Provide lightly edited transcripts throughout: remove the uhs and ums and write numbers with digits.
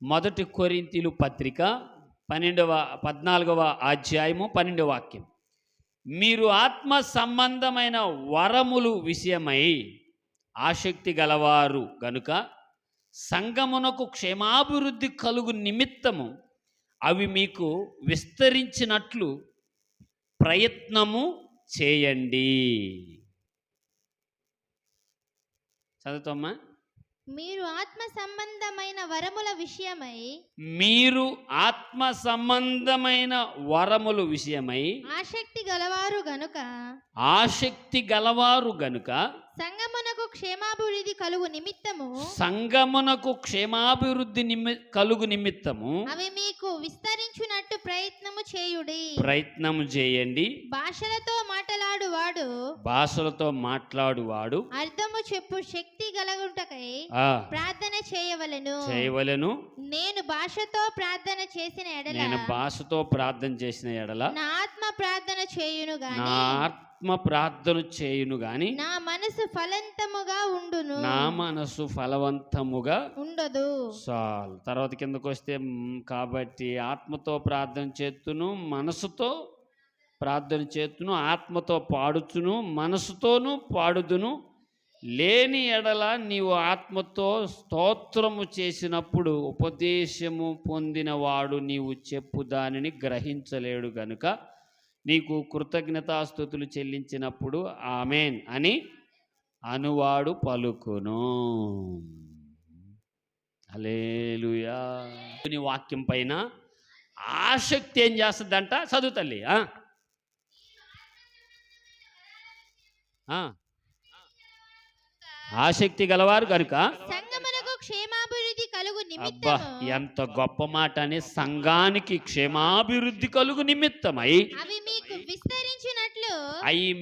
మొదటి కొరింథీలు పత్రిక 14వ అధ్యాయము 12వ వాక్యం. మీరు ఆత్మ సంబంధమైన వరములు విషయమై ఆసక్తి గలవారు గనుక సంగమునకు క్షేమాభివృద్ధి కలుగు నిమిత్తము అవి మీకు విస్తరించినట్లు ప్రయత్నము చేయండి. చదువుతామా? మీరు ఆత్మ సంబంధమైన వరముల విషయమై ఆసక్తి గలవారు గనుక సంగమునకు క్షేమాభివృద్ధి కలుగు నిమిత్తము అవి మీకు విస్తరించునట్టు ప్రయత్నము చేయండి. భాషలతో మాట్లాడువాడు అర్థము చెప్పు శక్తి గలగుటకై ప్రార్థన చేయవలెను. నేను భాషతో ప్రార్థన చేసిన ఎడల నా ఆత్మ ప్రార్థన చేయును గాని నా మనసు ఫలవంతముగా ఉండదు. చాలు. తర్వాత కిందకు వస్తే కాబట్టి ఆత్మతో ప్రార్థన చేస్తును, మనసుతో ప్రార్థన చేస్తును, ఆత్మతో పాడుచును, మనసుతోనూ పాడుదును. లేని ఎడల నీవు ఆత్మతో స్తోత్రము చేసినప్పుడు ఉపదేశము పొందినవాడు నీవు చెప్పు దానిని గ్రహించలేడు గనుక నీకు కృతజ్ఞతాస్తుతులు చెల్లించినప్పుడు ఆమేన్ అని అనువాడు పలుకును. హల్లెలూయా. నీ వాక్యం పైన ఆసక్తి ఏం చేస్తుందంట? చదువు తల్లి. ఆసక్తి గలవారు కనుక అబ్బా, ఎంత గొప్ప మాట అని! సంఘానికి క్షేమాభివృద్ధి కలుగు నిమిత్తమై అవి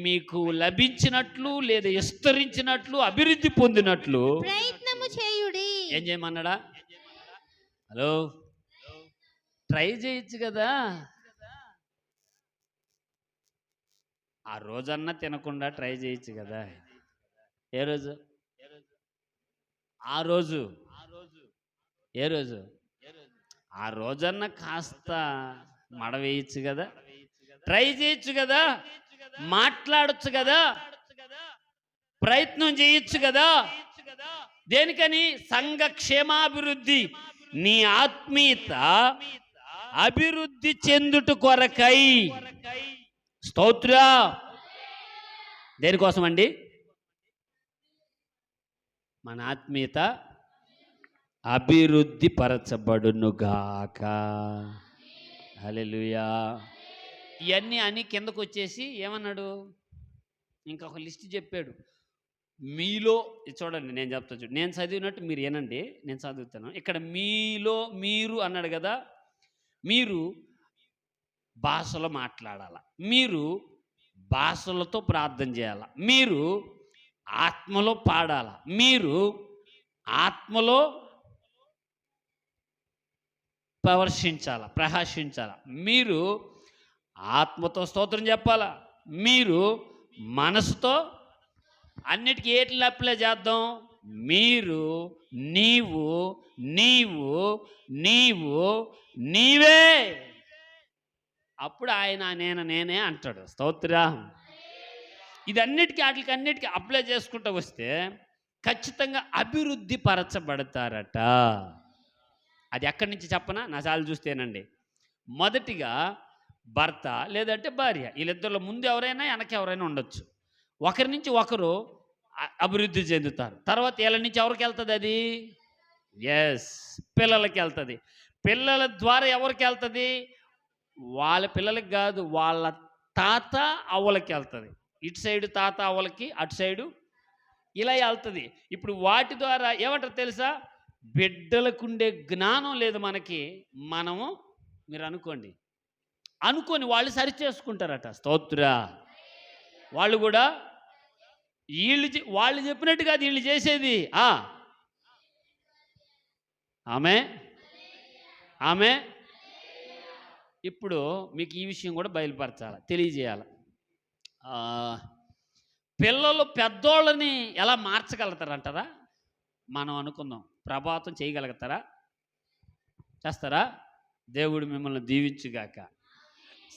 మీకు లభించినట్లు లేదా విస్తరించినట్లు అభివృద్ధి పొందినట్లు ప్రయత్నము చేయుడి. ఏం చేయమన్నాడా? హలో, ట్రై చేయొచ్చు కదా. ఆ రోజన్నా తినకుండా ట్రై చేయొచ్చు కదా. ఏ రోజు? ఏ రోజు? ఆ రోజన్నా కాస్త మడవేయచ్చు కదా, ట్రై చేయొచ్చు కదా, మాట్లాడచ్చు కదా, ప్రయత్నం చేయొచ్చు కదా. దేనికని? సంఘ క్షేమాభివృద్ధి, నీ ఆత్మీయత అభివృద్ధి చెందుట కొరకై. స్తోత్ర. దేనికోసం అండి? మన ఆత్మీయత అభివృద్ధి పరచబడునుగాక. హల్లెలూయా. ఇవన్నీ అని కిందకు వచ్చేసి ఏమన్నాడు? ఇంకొక లిస్ట్ చెప్పాడు. మీలో చూడండి, నేను చెప్తా చూడండి, నేను చదివినట్టు మీరు ఏనండి, నేను చదువుతాను. ఇక్కడ మీలో మీరు అన్నాడు కదా. మీరు భాషలో మాట్లాడాల, మీరు భాషలతో ప్రార్థన చేయాల, మీరు ఆత్మలో పాడాల, మీరు ఆత్మలో ప్రహర్షించాల, మీరు ఆత్మతో స్తోత్రం చెప్పాలా, మీరు మనసుతో అన్నిటికీ ఏటిని అప్లై చేద్దాం? మీరు నీవు నీవు నీవు నీవే. అప్పుడు ఆయన నేనే అంటాడు. స్తోత్రం. వాటికి అప్లై చేసుకుంటూ వస్తే ఖచ్చితంగా అభివృద్ధి పరచబడతారట. అది ఎక్కడి నుంచి చెప్పనా? నా చాలు చూస్తేనండి. మొదటిగా భర్త లేదంటే భార్య, వీళ్ళిద్దరిలో ముందు ఎవరైనా వెనక ఎవరైనా ఉండొచ్చు. ఒకరి నుంచి ఒకరు అభివృద్ధి చెందుతారు. తర్వాత వీళ్ళ నుంచి ఎవరికి వెళ్తుంది? అది పిల్లలకి వెళ్తుంది. పిల్లల ద్వారా ఎవరికి వెళ్తుంది? వాళ్ళ పిల్లలకి కాదు, వాళ్ళ తాత అవ్వలకి వెళ్తుంది. ఇటు సైడు తాత అవ్వలకి, అటు సైడు ఇలా వెళ్తుంది. ఇప్పుడు వాటి ద్వారా ఏమంటారు తెలుసా? బిడ్డలకుండే జ్ఞానం లేదు మనకి. మీరు అనుకొని వాళ్ళు సరి చేసుకుంటారట. స్తోత్ర. వాళ్ళు కూడా వాళ్ళు చెప్పినట్టు కాదు వీళ్ళు చేసేది. ఆమె ఇప్పుడు మీకు ఈ విషయం కూడా బయలుపరచాలి, తెలియజేయాలి. పిల్లలు పెద్దోళ్ళని ఎలా మార్చగలుగుతారంటారా? మనం అనుకుందాం. ప్రభావితం చేయగలుగుతారా? చేస్తారా? దేవుడు మిమ్మల్ని దీవించుగాక.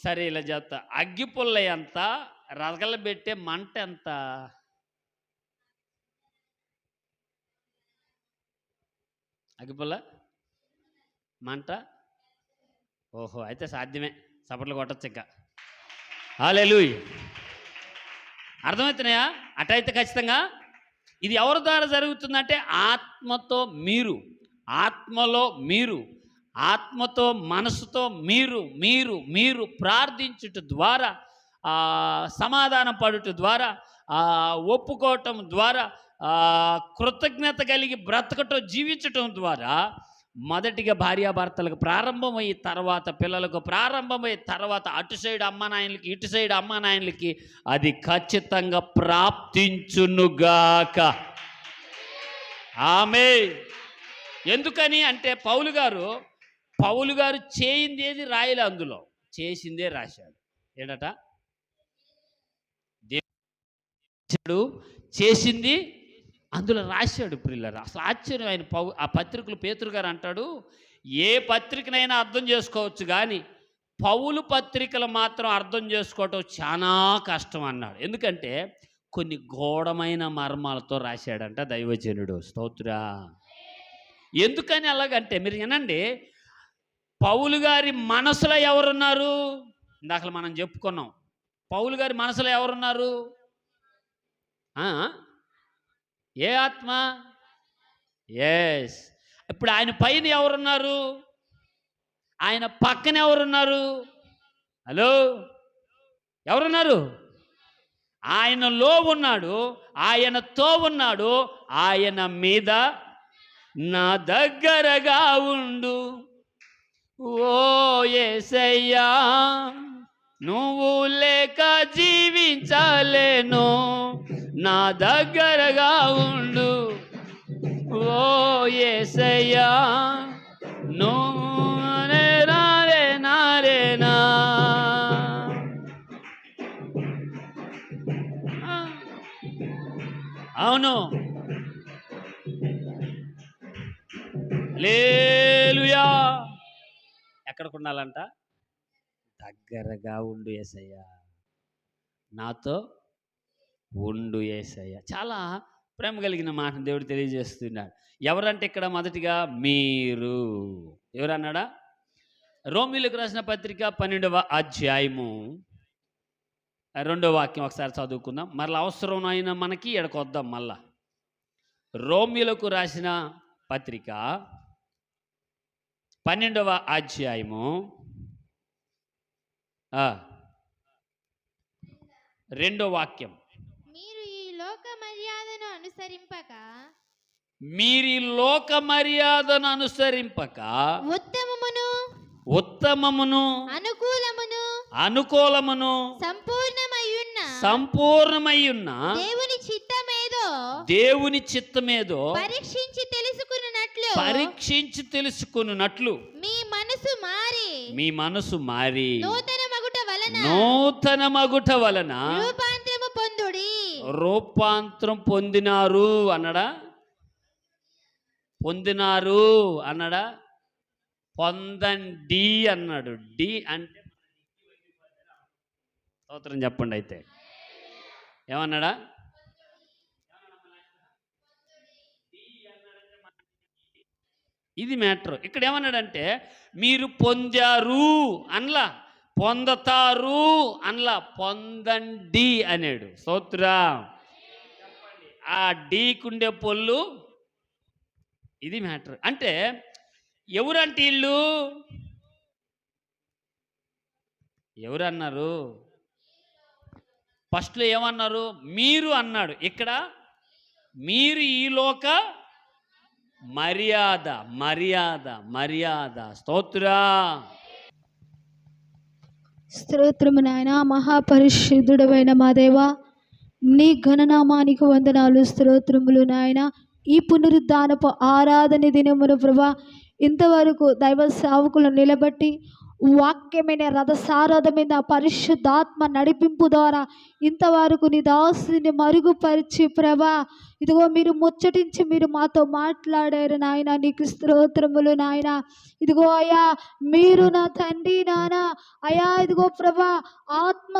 సరే, ఇలా చెప్తా. అగ్గిపుల్ల ఎంత, రగలబెట్టే మంట ఎంత? అగ్గిపుల్ల మంట. ఓహో, అయితే సాధ్యమే. చప్పట్లు కొట్టచ్చు ఇంకా. హల్లెలూయా. అర్థమవుతున్నాయా? అటైతే ఖచ్చితంగా ఇది ఎవరి ద్వారా జరుగుతుందంటే ఆత్మతో మీరు, ఆత్మలో మీరు, ఆత్మతో మనసుతో మీరు మీరు మీరు ప్రార్థించుట ద్వారా, సమాధానం పడుట ద్వారా, ఒప్పుకోవటం ద్వారా, కృతజ్ఞత కలిగి బ్రతకటం, జీవించటం ద్వారా మొదటిగా భార్యాభర్తలకు ప్రారంభమయ్యి, తర్వాత పిల్లలకు ప్రారంభమయ్యి, తర్వాత అటు సైడ్ అమ్మానాయనలకి, ఇటు సైడ్ అమ్మానాయనలకి అది ఖచ్చితంగా ప్రాప్తించునుగాక. ఆమేన్. ఎందుకని అంటే పౌలు గారు చేయింది ఏది రాయలే, అందులో చేసిందే రాశాడు. ఏంటట? దేవుడు చేసింది అందులో రాశాడు. ప్రియులారా, అసలు ఆశ్చర్యం. ఆయన ఆ పత్రికలు పేతురు గారు అంటాడు, ఏ పత్రికనైనా అర్థం చేసుకోవచ్చు కానీ పౌలు పత్రికలు మాత్రం అర్థం చేసుకోవటం చాలా కష్టం అన్నాడు. ఎందుకంటే కొన్ని ఘోరమైన మర్మాలతో రాశాడంట దైవజనుడు. స్తోత్రా. ఎందుకని అలాగంటే మీరు వినండి, పౌలు గారి మనసులో ఎవరున్నారు? ఇందాక మనం చెప్పుకున్నాం. పౌలు గారి మనసులో ఎవరున్నారు? ఏ ఆత్మ? ఎస్. ఇప్పుడు ఆయన పైన ఎవరున్నారు? ఆయన పక్కన ఎవరున్నారు? హలో, ఎవరున్నారు? ఆయనలో ఉన్నాడు, ఆయనతో ఉన్నాడు, ఆయన మీద నా దగ్గరగా ఉండు. ఓ యేసయ్యా, నువ్వు లేక జీవించలేను, నా దగ్గరగా ఉండు. ఓ యేసయ్యా, నువ్వు నారేనా. అవును, హల్లెలూయా. ఎక్కడికి ఉండాలంట? దగ్గరగా ఉండు యేసయ్యా, నాతో ఉండు యేసయ్యా. చాలా ప్రేమ కలిగిన మాట దేవుడు తెలియజేస్తున్నాడు. ఎవరంటే ఇక్కడ మొదటిగా మీరు. ఎవరన్నాడా? రోమీయులకు రాసిన పత్రిక 12వ అధ్యాయము 2వ వాక్యం ఒకసారి చదువుకుందాం. మరలా అవసరం అయినా మనకి ఎడకొద్దాం. మళ్ళా రోమీయులకు రాసిన పత్రిక 12వ అధ్యాయము 2వ వాక్యం. మీరు ఈ లోక మర్యాదను అనుసరింపక ఉత్తమమును అనుకూలమును సంపూర్ణమయ్యున్న దేవుని చిత్తమేదో పరీక్షించి తెలుసుకున్నట్లు మీ మనసు మారి నూతన మగుట వలన రూపాంతరం పొందినారు అన్నాడా? పొందండి అన్నాడు. డి అంటే స్తోత్రం చెప్పండి. అయితే ఏమన్నాడా? ఇది మ్యాటర్. ఇక్కడ ఏమన్నాడంటే మీరు పొందారు అనలా, పొందతారు అనలా, పొందండి అన్నాడు. స్తోత్రా. ఆ డీకుండే పొల్లు ఇది మ్యాటర్. అంటే ఎవరంటే వీళ్ళు ఎవరన్నారు? ఫస్ట్లో ఏమన్నారు? మీరు అన్నాడు. ఇక్కడ మీరు ఈ లోక మర్యాద. స్తోత్రా. స్తోత్రము నాయన. మహాపరిశుద్ధుడైన మా దేవా, నీ ఘననామానికి వందనాలు, స్తోత్రములు నాయన. ఈ పునరుద్ధానపు ఆరాధన దినమును ప్రభా, ఇంతవరకు దైవ సేవకులను నిలబట్టి వాక్యమైన రథసారథమైన పరిశుద్ధాత్మ నడిపింపు ద్వారా ఇంతవరకు నీ దాసుని మరుగుపరిచి ప్రభా ఇదిగో మీరు ముచ్చటించి మీరు మాతో మాట్లాడారు నాయన, నీకు స్తోత్రములు నాయన. ఇదిగో అయ్యా మీరు నా తండ్రి నాన్న అయ్యా, ఇదిగో ప్రభా ఆత్మ